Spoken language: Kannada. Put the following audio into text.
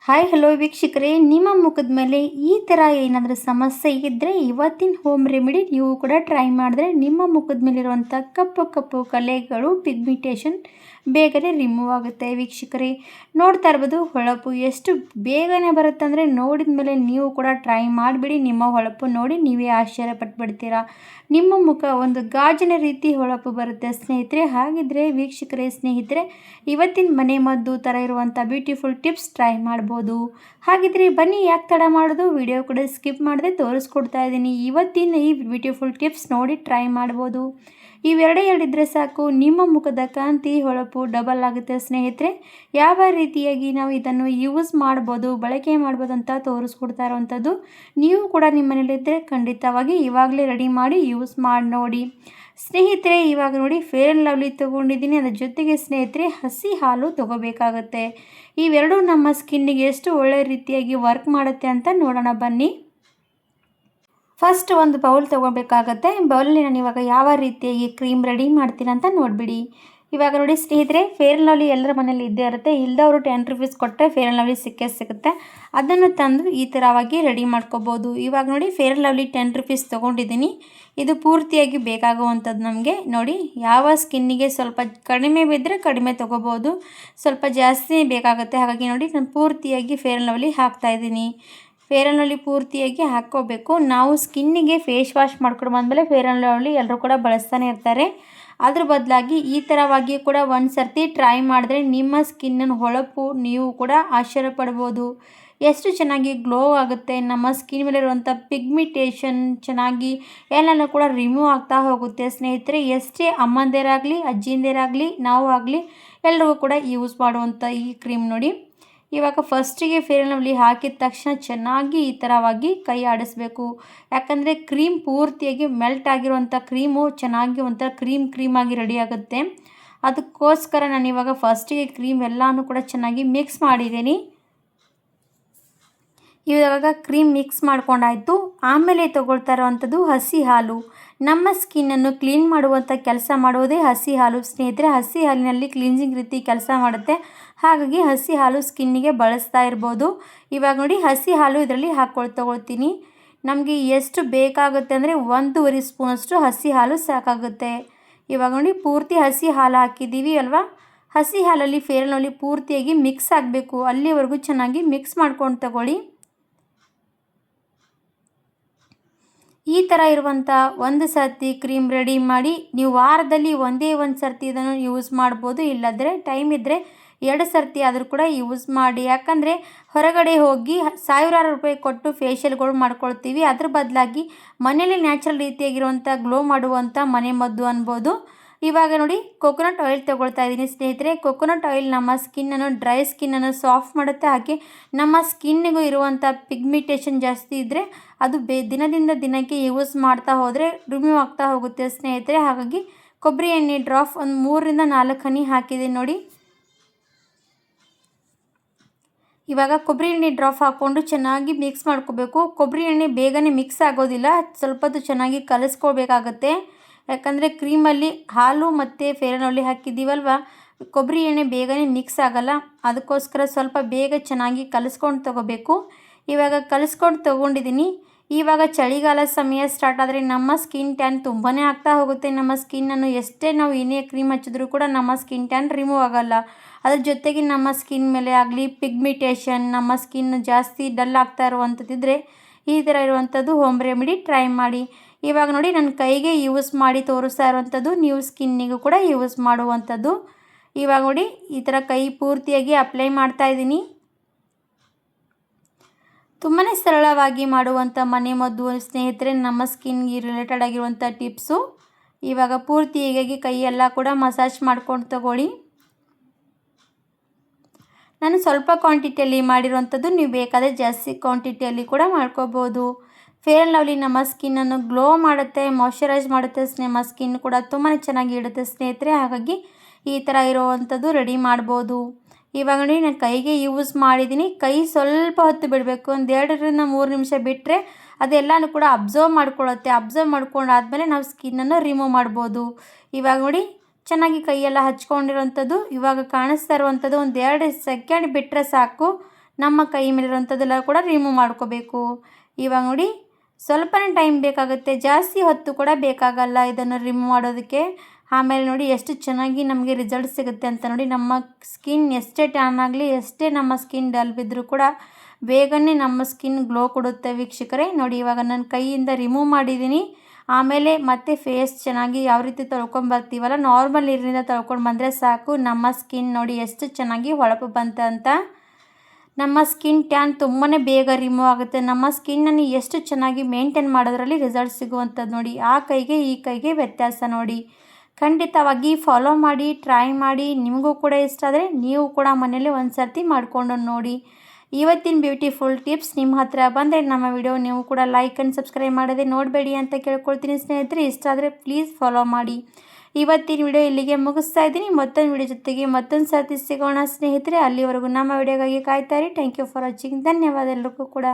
ಹಾಯ್ ಹಲೋ ವೀಕ್ಷಕರೇ, ನಿಮ್ಮ ಮುಖದ ಮೇಲೆ ಈ ಥರ ಏನಾದರೂ ಸಮಸ್ಯೆ ಇದ್ದರೆ ಇವತ್ತಿನ ಹೋಮ್ ರೆಮಿಡಿ ನೀವು ಕೂಡ ಟ್ರೈ ಮಾಡಿದ್ರೆ ನಿಮ್ಮ ಮುಖದ ಮೇಲಿರುವಂಥ ಕಪ್ಪು ಕಪ್ಪು ಕಲೆಗಳು ಪಿಗ್ಮಿಟೇಷನ್ ಬೇಗನೆ ರಿಮೂವ್ ಆಗುತ್ತೆ. ವೀಕ್ಷಕರೇ ನೋಡ್ತಾ ಇರ್ಬೋದು, ಹೊಳಪು ಎಷ್ಟು ಬೇಗನೆ ಬರುತ್ತೆ ಅಂದರೆ ನೋಡಿದ ಮೇಲೆ ನೀವು ಕೂಡ ಟ್ರೈ ಮಾಡಿಬಿಡಿ. ನಿಮ್ಮ ಹೊಳಪು ನೋಡಿ ನೀವೇ ಆಶ್ಚರ್ಯ ಪಟ್ಬಿಡ್ತೀರಾ. ನಿಮ್ಮ ಮುಖ ಒಂದು ಗಾಜಿನ ರೀತಿ ಹೊಳಪು ಬರುತ್ತೆ ಸ್ನೇಹಿತರೆ. ಹಾಗಿದ್ರೆ ವೀಕ್ಷಕರೇ ಸ್ನೇಹಿತರೆ, ಇವತ್ತಿನ ಮನೆ ಮದ್ದು ಥರ ಇರುವಂಥ ಬ್ಯೂಟಿಫುಲ್ ಟಿಪ್ಸ್ ಟ್ರೈ ಮಾಡ್ಬೋದು. ಹಾಗಿದ್ರೆ ಬನ್ನಿ, ಯಾಕೆ ತಡ ಮಾಡೋದು, ವಿಡಿಯೋ ಕೂಡ ಸ್ಕಿಪ್ ಮಾಡದೆ ತೋರಿಸ್ಕೊಡ್ತಾ ಇದ್ದೀನಿ. ಇವತ್ತಿನ ಈ ಬ್ಯೂಟಿಫುಲ್ ಟಿಪ್ಸ್ ನೋಡಿ ಟ್ರೈ ಮಾಡ್ಬೋದು. ಇವೆರಡೇ ಎರಡಿದ್ರೆ ಸಾಕು, ನಿಮ್ಮ ಮುಖದ ಕಾಂತಿ ಹೊಳಪು ಡಬಲ್ ಆಗುತ್ತೆ ಸ್ನೇಹಿತರೆ. ಯಾವ ರೀತಿಯಾಗಿ ನಾವು ಇದನ್ನು ಯೂಸ್ ಮಾಡ್ಬೋದು, ಬಳಕೆ ಮಾಡ್ಬೋದು ಅಂತ ತೋರಿಸ್ಕೊಡ್ತಾ ಇರೋವಂಥದ್ದು. ನೀವು ಕೂಡ ನಿಮ್ಮ ಮನೇಲಿದ್ದರೆ ಖಂಡಿತವಾಗಿ ಇವಾಗಲೇ ರೆಡಿ ಮಾಡಿ ಯೂಸ್ ಮಾಡಿ ನೋಡಿ ಸ್ನೇಹಿತರೆ. ಇವಾಗ ನೋಡಿ, ಫೇರ್ ಆ್ಯಂಡ್ ಲವ್ಲಿ ತೊಗೊಂಡಿದ್ದೀನಿ, ಅದ್ರ ಜೊತೆಗೆ ಸ್ನೇಹಿತರೆ ಹಸಿ ಹಾಲು ತೊಗೋಬೇಕಾಗತ್ತೆ. ಇವೆರಡೂ ನಮ್ಮ ಸ್ಕಿನ್ನಿಗೆ ಎಷ್ಟು ಒಳ್ಳೆ ರೀತಿಯಾಗಿ ವರ್ಕ್ ಮಾಡುತ್ತೆ ಅಂತ ನೋಡೋಣ ಬನ್ನಿ. ಫಸ್ಟ್ ಒಂದು ಬೌಲ್ ತೊಗೊಬೇಕಾಗತ್ತೆ. ಬೌಲಲ್ಲಿ ನಾನು ಇವಾಗ ಯಾವ ರೀತಿಯಾಗಿ ಕ್ರೀಮ್ ರೆಡಿ ಮಾಡ್ತೀನಿ ಅಂತ ನೋಡಿಬಿಡಿ. ಇವಾಗ ನೋಡಿ ಸ್ನೇಹಿತರೆ, ಫೇರ್ ಆ್ಯಂಡ್ ಲವ್ಲಿ ಎಲ್ಲರ ಮನೇಲಿ ಇದ್ದೇ ಇರುತ್ತೆ. ಇಲ್ಲದವರು 10 ರೂಪೀಸ್ ಕೊಟ್ಟರೆ ಫೇರ್ ಆ್ಯಂಡ್ ಲವ್ಲಿ ಸಿಗುತ್ತೆ. ಅದನ್ನು ತಂದು ಈ ಥರವಾಗಿ ರೆಡಿ ಮಾಡ್ಕೋಬೋದು. ಇವಾಗ ನೋಡಿ, ಫೇರ್ ಆ್ಯಂಡ್ ಲವ್ಲಿ 10 ರೂಪೀಸ್ ತೊಗೊಂಡಿದ್ದೀನಿ. ಇದು ಪೂರ್ತಿಯಾಗಿ ಬೇಕಾಗುವಂಥದ್ದು ನಮಗೆ. ನೋಡಿ, ಯಾವ ಸ್ಕಿನ್ನಿಗೆ ಸ್ವಲ್ಪ ಕಡಿಮೆ ಬಿದ್ದರೆ ಕಡಿಮೆ ತೊಗೋಬೋದು, ಸ್ವಲ್ಪ ಜಾಸ್ತಿ ಬೇಕಾಗುತ್ತೆ. ಹಾಗಾಗಿ ನೋಡಿ, ನಾನು ಪೂರ್ತಿಯಾಗಿ ಫೇರ್ ಆ್ಯಂಡ್ ಲವ್ಲಿ ಹಾಕ್ತಾಯಿದ್ದೀನಿ. ಫೇರ್ ಆ್ಯಂಡ್ ಲವ್ಲಿ ಪೂರ್ತಿಯಾಗಿ ಹಾಕ್ಕೋಬೇಕು. ನಾವು ಸ್ಕಿನ್ನಿಗೆ ಫೇಸ್ ವಾಶ್ ಮಾಡ್ಕೊಂಡು ಬಂದಮೇಲೆ ಫೇರ್ ಆ್ಯಂಡ್ ಲವ್ಲಿ ಎಲ್ಲರೂ ಕೂಡ ಬಳಸ್ತಾನೆ ಇರ್ತಾರೆ. ಅದ್ರ ಬದಲಾಗಿ ಈ ಥರವಾಗಿ ಕೂಡ ಒಂದು ಸರ್ತಿ ಟ್ರೈ ಮಾಡಿದ್ರೆ ನಿಮ್ಮ ಸ್ಕಿನ್ನ ಹೊಳಪು ನೀವು ಕೂಡ ಆಶ್ಚರ್ಯ ಪಡ್ಬೋದು. ಎಷ್ಟು ಚೆನ್ನಾಗಿ ಗ್ಲೋ ಆಗುತ್ತೆ. ನಮ್ಮ ಸ್ಕಿನ್ ಮೇಲಿರುವಂಥ ಪಿಗ್ಮಿಟೇಷನ್ ಚೆನ್ನಾಗಿ ಎಲ್ಲನೂ ಕೂಡ ರಿಮೂವ್ ಆಗ್ತಾ ಹೋಗುತ್ತೆ ಸ್ನೇಹಿತರೆ. ಎಷ್ಟೇ ಅಮ್ಮಂದಿರಾಗಲಿ ಅಜ್ಜಿಂದಿರಾಗಲಿ ನಾವು ಆಗಲಿ ಎಲ್ರಿಗೂ ಕೂಡ ಯೂಸ್ ಮಾಡುವಂಥ ಈ ಕ್ರೀಮ್ ನೋಡಿ. ಇವಾಗ ಫಸ್ಟಿಗೆ ಫೇರ್ ಆ್ಯಂಡ್ ಲವ್ಲಿ ಹಾಕಿದ ತಕ್ಷಣ ಚೆನ್ನಾಗಿ ಈ ಥರವಾಗಿ ಕೈ ಆಡಿಸ್ಬೇಕು. ಯಾಕಂದರೆ ಕ್ರೀಮ್ ಪೂರ್ತಿಯಾಗಿ ಮೆಲ್ಟ್ ಆಗಿರುವಂಥ ಕ್ರೀಮು ಚೆನ್ನಾಗಿ ಒಂಥರ ಕ್ರೀಮಾಗಿ ರೆಡಿ ಆಗುತ್ತೆ. ಅದಕ್ಕೋಸ್ಕರ ನಾನು ಇವಾಗ ಫಸ್ಟಿಗೆ ಕ್ರೀಮ್ ಎಲ್ಲನೂ ಕೂಡ ಚೆನ್ನಾಗಿ ಮಿಕ್ಸ್ ಮಾಡಿದ್ದೀನಿ. ಇವಾಗ ಕ್ರೀಮ್ ಮಿಕ್ಸ್ ಮಾಡ್ಕೊಂಡಾಯಿತು. ಆಮೇಲೆ ತೊಗೊಳ್ತಾ ಇರೋವಂಥದ್ದು ಹಸಿ ಹಾಲು. ನಮ್ಮ ಸ್ಕಿನ್ನನ್ನು ಕ್ಲೀನ್ ಮಾಡುವಂಥ ಕೆಲಸ ಮಾಡುವುದೇ ಹಸಿ ಹಾಲು ಸ್ನೇಹಿತರೆ. ಹಸಿ ಹಾಲಿನಲ್ಲಿ ಕ್ಲೀನ್ಸಿಂಗ್ ರೀತಿ ಕೆಲಸ ಮಾಡುತ್ತೆ. ಹಾಗಾಗಿ ಹಸಿ ಹಾಲು ಸ್ಕಿನ್ನಿಗೆ ಬಳಸ್ತಾ ಇರ್ಬೋದು. ಇವಾಗ ನೋಡಿ, ಹಸಿ ಹಾಲು ಇದರಲ್ಲಿ ತೊಗೊಳ್ತೀನಿ. ನಮಗೆ ಎಷ್ಟು ಬೇಕಾಗುತ್ತೆ ಅಂದರೆ 1.5 ಸ್ಪೂನಷ್ಟು ಹಸಿ ಹಾಲು ಸಾಕಾಗುತ್ತೆ. ಇವಾಗ ನೋಡಿ, ಪೂರ್ತಿ ಹಸಿ ಹಾಲು ಹಾಕಿದ್ದೀವಿ ಅಲ್ವಾ. ಹಸಿ ಹಾಲಲ್ಲಿ ಫೇರ್ ಆ್ಯಂಡ್ ಲವ್ಲಿ ಪೂರ್ತಿಯಾಗಿ ಮಿಕ್ಸ್ ಆಗಬೇಕು. ಅಲ್ಲಿವರೆಗೂ ಚೆನ್ನಾಗಿ ಮಿಕ್ಸ್ ಮಾಡ್ಕೊಂಡು ತಗೊಳ್ಳಿ. ಈ ಥರ ಇರುವಂಥ ಒಂದು ಸರ್ತಿ ಕ್ರೀಮ್ ರೆಡಿ ಮಾಡಿ ನೀವು ವಾರದಲ್ಲಿ ಒಂದೇ ಒಂದು ಸರ್ತಿ ಇದನ್ನು ಯೂಸ್ ಮಾಡ್ಬೋದು. ಇಲ್ಲದ್ರೆ ಟೈಮ್ ಇದ್ದರೆ 2 ಸರ್ತಿ ಆದರೂ ಕೂಡ ಯೂಸ್ ಮಾಡಿ. ಯಾಕಂದರೆ ಹೊರಗಡೆ ಹೋಗಿ ಸಾವಿರಾರು ರೂಪಾಯಿ ಕೊಟ್ಟು ಫೇಶಿಯಲ್ಗಳು ಮಾಡ್ಕೊಳ್ತೀವಿ. ಅದ್ರ ಬದಲಾಗಿ ಮನೇಲಿ ನ್ಯಾಚುರಲ್ ರೀತಿಯಾಗಿರುವಂಥ ಗ್ಲೋ ಮಾಡುವಂಥ ಮನೆ ಮದ್ದು ಅನ್ಬೋದು. ಇವಾಗ ನೋಡಿ, ಕೊಕೊನಟ್ ಆಯಿಲ್ ತೊಗೊಳ್ತಾ ಇದ್ದೀನಿ ಸ್ನೇಹಿತರೆ. ಕೊಕೊನಟ್ ಆಯಿಲ್ ನಮ್ಮ ಸ್ಕಿನ್ನನ್ನು, ಡ್ರೈ ಸ್ಕಿನ್ನನ್ನು ಸಾಫ್ಟ್ ಮಾಡುತ್ತೆ. ಹಾಗೆ ನಮ್ಮ ಸ್ಕಿನ್ನಿಗೂ ಇರುವಂಥ ಪಿಗ್ಮಿಟೇಷನ್ ಜಾಸ್ತಿ ಇದ್ದರೆ ಅದು ದಿನದಿಂದ ದಿನಕ್ಕೆ ಯೂಸ್ ಮಾಡ್ತಾ ಹೋದರೆ ರಿಮೂವ್ ಆಗ್ತಾ ಹೋಗುತ್ತೆ ಸ್ನೇಹಿತರೆ. ಹಾಗಾಗಿ ಕೊಬ್ಬರಿ ಎಣ್ಣೆ ಡ್ರಾಪ್ ಒಂದು 3ರಿಂದ 4 ಹನಿ ಹಾಕಿದೆ ನೋಡಿ. ಇವಾಗ ಕೊಬ್ಬರಿ ಎಣ್ಣೆ ಡ್ರಾಪ್ ಹಾಕ್ಕೊಂಡು ಚೆನ್ನಾಗಿ ಮಿಕ್ಸ್ ಮಾಡ್ಕೋಬೇಕು. ಕೊಬ್ಬರಿ ಎಣ್ಣೆ ಬೇಗನೆ ಮಿಕ್ಸ್ ಆಗೋದಿಲ್ಲ, ಸ್ವಲ್ಪ ಹೊತ್ತು ಚೆನ್ನಾಗಿ ಕಲಿಸ್ಕೊಳ್ಬೇಕಾಗತ್ತೆ. ಯಾಕಂದರೆ ಕ್ರೀಮಲ್ಲಿ ಹಾಲು ಮತ್ತು ಫೇರ್ ಆ್ಯಂಡ್ ಲವ್ಲಿ ಹಾಕಿದ್ದೀವಲ್ವ, ಕೊಬ್ಬರಿ ಎಣ್ಣೆ ಬೇಗನೆ ಮಿಕ್ಸ್ ಆಗೋಲ್ಲ. ಅದಕ್ಕೋಸ್ಕರ ಸ್ವಲ್ಪ ಬೇಗ ಚೆನ್ನಾಗಿ ಕಲಿಸ್ಕೊಂಡು ತೊಗೋಬೇಕು. ಇವಾಗ ಕಲಿಸ್ಕೊಂಡು ತೊಗೊಂಡಿದ್ದೀನಿ. ಇವಾಗ ಚಳಿಗಾಲ ಸಮಯ ಸ್ಟಾರ್ಟ್ ಆದರೆ ನಮ್ಮ ಸ್ಕಿನ್ ಟ್ಯಾನ್ ತುಂಬಾ ಆಗ್ತಾ ಹೋಗುತ್ತೆ. ನಮ್ಮ ಸ್ಕಿನ್ನನ್ನು ಎಷ್ಟೇ ನಾವು ಏನೇ ಕ್ರೀಮ್ ಹಚ್ಚಿದ್ರೂ ಕೂಡ ನಮ್ಮ ಸ್ಕಿನ್ ಟ್ಯಾನ್ ರಿಮೂವ್ ಆಗೋಲ್ಲ. ಅದ್ರ ಜೊತೆಗೆ ನಮ್ಮ ಸ್ಕಿನ್ ಮೇಲೆ ಆಗಲಿ ಪಿಗ್ಮಿಟೇಷನ್, ನಮ್ಮ ಸ್ಕಿನ್ ಜಾಸ್ತಿ ಡಲ್ ಆಗ್ತಾ ಇರುವಂಥದ್ದಿದ್ರೆ ಈ ಥರ ಇರುವಂಥದ್ದು ಹೋಮ್ ರೆಮಿಡಿ ಟ್ರೈ ಮಾಡಿ. ಇವಾಗ ನೋಡಿ, ನನ್ನ ಕೈಗೆ ಯೂಸ್ ಮಾಡಿ ತೋರಿಸ್ತಾ ಇರುವಂಥದ್ದು, ನೀವು ಸ್ಕಿನ್ನಿಗೂ ಕೂಡ ಯೂಸ್ ಮಾಡುವಂಥದ್ದು. ಇವಾಗ ನೋಡಿ, ಈ ಥರ ಕೈ ಪೂರ್ತಿಯಾಗಿ ಅಪ್ಲೈ ಮಾಡ್ತಾಯಿದ್ದೀನಿ. ತುಂಬಾ ಸರಳವಾಗಿ ಮಾಡುವಂಥ ಮನೆ ಮದ್ದು ಸ್ನೇಹಿತರೆ, ನಮ್ಮ ಸ್ಕಿನ್ಗೆ ರಿಲೇಟೆಡ್ ಆಗಿರುವಂಥ ಟಿಪ್ಸು. ಇವಾಗ ಪೂರ್ತಿಯಾಗಿ ಕೈ ಎಲ್ಲ ಕೂಡ ಮಸಾಜ್ ಮಾಡ್ಕೊಂಡು ತಗೊಳ್ಳಿ. ನಾನು ಸ್ವಲ್ಪ ಕ್ವಾಂಟಿಟಿಯಲ್ಲಿ ಮಾಡಿರುವಂಥದ್ದು, ನೀವು ಬೇಕಾದರೆ ಜಾಸ್ತಿ ಕ್ವಾಂಟಿಟಿಯಲ್ಲಿ ಕೂಡ ಮಾಡ್ಕೋಬೋದು. ಫೇರ್ ಆ್ಯಂಡ್ ಲವ್ಲಿ ನಮ್ಮ ಸ್ಕಿನ್ನನ್ನು ಗ್ಲೋ ಮಾಡುತ್ತೆ, ಮಾಯ್ಶ್ಚರೈಸ್ ಮಾಡುತ್ತೆ. ನಮ್ಮ ಸ್ಕಿನ್ ಕೂಡ ತುಂಬಾ ಚೆನ್ನಾಗಿ ಇಡುತ್ತೆ ಸ್ನೇಹಿತರೆ. ಹಾಗಾಗಿ ಈ ಥರ ಇರೋವಂಥದ್ದು ರೆಡಿ ಮಾಡ್ಬೋದು. ಇವಾಗ ನೋಡಿ, ನಾನು ಕೈಗೆ ಯೂಸ್ ಮಾಡಿದ್ದೀನಿ. ಕೈ ಸ್ವಲ್ಪ ಹೊತ್ತು ಬಿಡಬೇಕು, ಒಂದು 2ರಿಂದ 3 ನಿಮಿಷ ಬಿಟ್ಟರೆ ಅದೆಲ್ಲನೂ ಕೂಡ ಅಬ್ಸರ್ವ್ ಮಾಡ್ಕೊಳ್ಳುತ್ತೆ. ಅಬ್ಸರ್ವ್ ಮಾಡ್ಕೊಂಡಾದ್ಮೇಲೆ ನಾವು ಸ್ಕಿನ್ನನ್ನು ರಿಮೂವ್ ಮಾಡ್ಬೋದು. ಇವಾಗ ನೋಡಿ, ಚೆನ್ನಾಗಿ ಕೈಯೆಲ್ಲ ಹಚ್ಕೊಂಡಿರೋವಂಥದ್ದು ಇವಾಗ ಕಾಣಿಸ್ತಾ ಇರುವಂಥದ್ದು ಒಂದು 2 ಸೆಕೆಂಡ್ ಬಿಟ್ಟರೆ ಸಾಕು. ನಮ್ಮ ಕೈ ಮೇಲಿರುವಂಥದ್ದೆಲ್ಲ ಕೂಡ ರಿಮೂವ್ ಮಾಡ್ಕೋಬೇಕು. ಇವಾಗ ನೋಡಿ ಸ್ವಲ್ಪನೇ ಟೈಮ್ ಬೇಕಾಗುತ್ತೆ, ಜಾಸ್ತಿ ಹೊತ್ತು ಕೂಡ ಬೇಕಾಗಲ್ಲ ಇದನ್ನು ರಿಮೂವ್ ಮಾಡೋದಕ್ಕೆ. ಆಮೇಲೆ ನೋಡಿ ಎಷ್ಟು ಚೆನ್ನಾಗಿ ನಮಗೆ ರಿಸಲ್ಟ್ ಸಿಗುತ್ತೆ ಅಂತ ನೋಡಿ. ನಮ್ಮ ಸ್ಕಿನ್ ಎಷ್ಟೇ ಟ್ಯಾನ್ ಆಗಲಿ, ಎಷ್ಟೇ ನಮ್ಮ ಸ್ಕಿನ್ ಡಲ್ ಬಿದ್ದರೂ ಕೂಡ ಬೇಗನೆ ನಮ್ಮ ಸ್ಕಿನ್ ಗ್ಲೋ ಕೊಡುತ್ತೆ ವೀಕ್ಷಕರೇ. ನೋಡಿ ಇವಾಗ ನಾನು ಕೈಯಿಂದ ರಿಮೂವ್ ಮಾಡಿದ್ದೀನಿ. ಆಮೇಲೆ ಮತ್ತೆ ಫೇಸ್ ಚೆನ್ನಾಗಿ ಯಾವ ರೀತಿ ತೊಳ್ಕೊಂಬರ್ತೀವಲ್ಲ, ನಾರ್ಮಲ್ ನೀರಿನಿಂದ ತೊಳ್ಕೊಂಡು ಬಂದರೆ ಸಾಕು. ನಮ್ಮ ಸ್ಕಿನ್ ನೋಡಿ ಎಷ್ಟು ಚೆನ್ನಾಗಿ ಹೊಳಪು ಬಂತ ಅಂತ. ನಮ್ಮ ಸ್ಕಿನ್ ಟ್ಯಾನ್ ತುಂಬಾ ಬೇಗ ರಿಮೂವ್ ಆಗುತ್ತೆ. ನಮ್ಮ ಸ್ಕಿನ್ನನ್ನು ಎಷ್ಟು ಚೆನ್ನಾಗಿ ಮೇಂಟೈನ್ ಮಾಡೋದ್ರಲ್ಲಿ ರಿಸಲ್ಟ್ ಸಿಗುವಂಥದ್ದು ನೋಡಿ. ಆ ಕೈಗೆ ಈ ಕೈಗೆ ವ್ಯತ್ಯಾಸ ನೋಡಿ. ಖಂಡಿತವಾಗಿ ಫಾಲೋ ಮಾಡಿ, ಟ್ರೈ ಮಾಡಿ. ನಿಮಗೂ ಕೂಡ ಇಷ್ಟ ಆದರೆ ನೀವು ಕೂಡ ಮನೇಲಿ ಒಂದು ಸರ್ತಿ ಮಾಡಿಕೊಂಡು ನೋಡಿ. ಇವತ್ತಿನ ಬ್ಯೂಟಿಫುಲ್ ಟಿಪ್ಸ್ ನಿಮ್ಮ ಹತ್ರ ಬಂದರೆ ನಮ್ಮ ವಿಡಿಯೋ ನೀವು ಕೂಡ ಲೈಕ್ ಆ್ಯಂಡ್ ಸಬ್ಸ್ಕ್ರೈಬ್ ಮಾಡೋದೇ ನೋಡಬೇಡಿ ಅಂತ ಕೇಳ್ಕೊಳ್ತೀನಿ ಸ್ನೇಹಿತರೆ. ಇಷ್ಟ ಆದರೆ ಪ್ಲೀಸ್ ಫಾಲೋ ಮಾಡಿ. ಇವತ್ತಿನ ವಿಡಿಯೋ ಇಲ್ಲಿಗೆ ಮುಗಿಸ್ತಾ ಇದ್ದೀನಿ. ಮತ್ತೊಂದು ವಿಡಿಯೋ ಜೊತೆಗೆ ಮತ್ತೊಂದು ಸರ್ತಿ ಸಿಗೋಣ ಸ್ನೇಹಿತರೆ. ಅಲ್ಲಿವರೆಗೂ ನಮ್ಮ ವಿಡಿಯೋಗಾಗಿ ಕಾಯ್ತಾ ಇರಿ. Thank you for watching. ಧನ್ಯವಾದ ಎಲ್ಲರಿಗೂ ಕೂಡ.